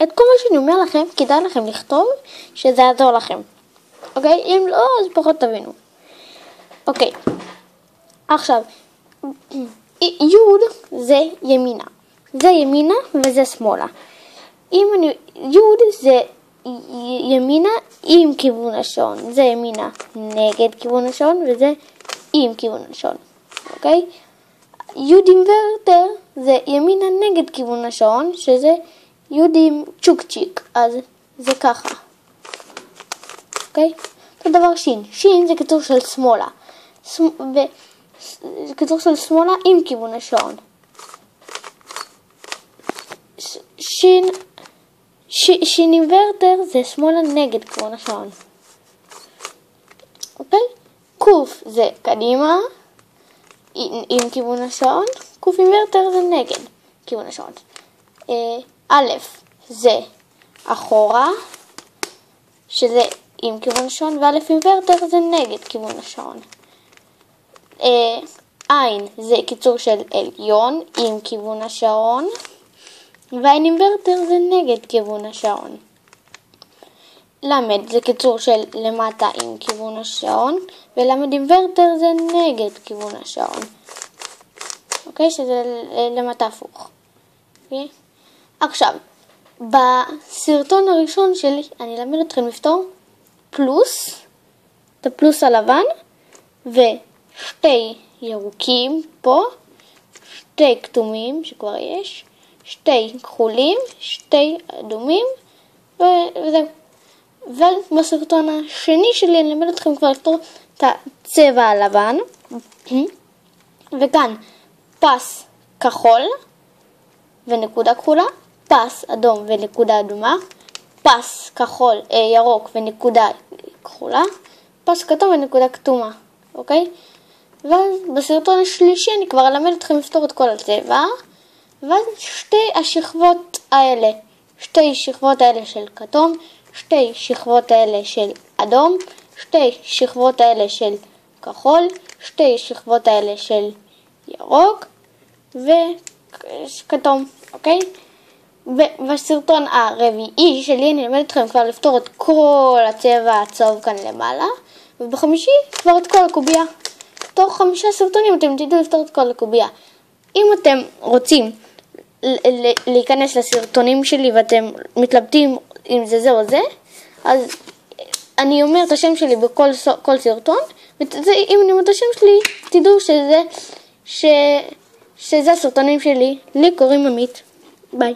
את כל מה שאני אומר לכם, כדאי לכם לכתוב שזה יעזור לכם. אוקיי? אם לא, אז פחות תבינו. אוקיי. עכשיו, יוד זה ימינה. זה ימינה וזה שמאלה. יוד זה ימינה עם כיוון השעון. זה ימינה נגד כיוון השעון וזה עם כיוון השעון. אוקיי? יוד אינוורטר זה ימינה נגד כיוון השעון, שזה יוד עם צ'וקצ'יק. אז זה ככה. אוקיי? אותו דבר שין. שין זה קיצור של שמאלה. זה קיצור של שמאלה עם כיוון השעון. שין אינוורטר זה שמאלה נגד כיוון השעון. אוקיי? קוף זה קדימה עם כיוון השעון. קוף אינוורטר זה נגד כיוון השעון. א' זה אחורה, שזה עם כיוון השעון, וא' אינוורטר זה נגד כיוון השעון. עין זה קיצור של עליון עם כיוון השעון, ועין אינוורטר זה נגד כיוון השעון. למד זה קיצור של למטה עם כיוון השעון, ולמד אינוורטר זה נגד כיוון השעון. אוקיי? שזה למטה הפוך. אוקיי? עכשיו, בסרטון הראשון שלי אני אלמד אתכם לפתור פלוס, את הפלוס הלבן, ושתי ירוקים פה, שתי כתומים שכבר יש, שתי כחולים, שתי אדומים, וזהו. ובסרטון השני שלי אני אלמד אתכם כבר לפתור את הצבע הלבן, וכאן פס כחול ונקודה כחולה, פס אדום ונקודה אדומה, פס כחול, ירוק ונקודה כחולה, פס כתום ונקודה כתומה, אוקיי? ואז בסרטון השלישי אני כבר אלמד אתכם לפתור את כל הצבע, ואז שתי השכבות האלה של כתום, שתי שכבות האלה של אדום, שתי שכבות האלה של כחול, שתי שכבות האלה של ירוק וכתום, אוקיי? ובסרטון הרביעי שלי אני אלמד אתכם כבר לפתור את כל הצבע הצהוב כאן למעלה, ובחמישי כבר את כל הקובייה. תוך 5 סרטונים אתם תדעו לפתור את כל הקובייה. אם אתם רוצים להיכנס לסרטונים שלי ואתם מתלבטים אם זה זה או זה, אז אני אומר את השם שלי בכל סרטון, ואם אני אומר את השם שלי תדעו שזה הסרטונים שלי. לי קוראים עמית. ביי.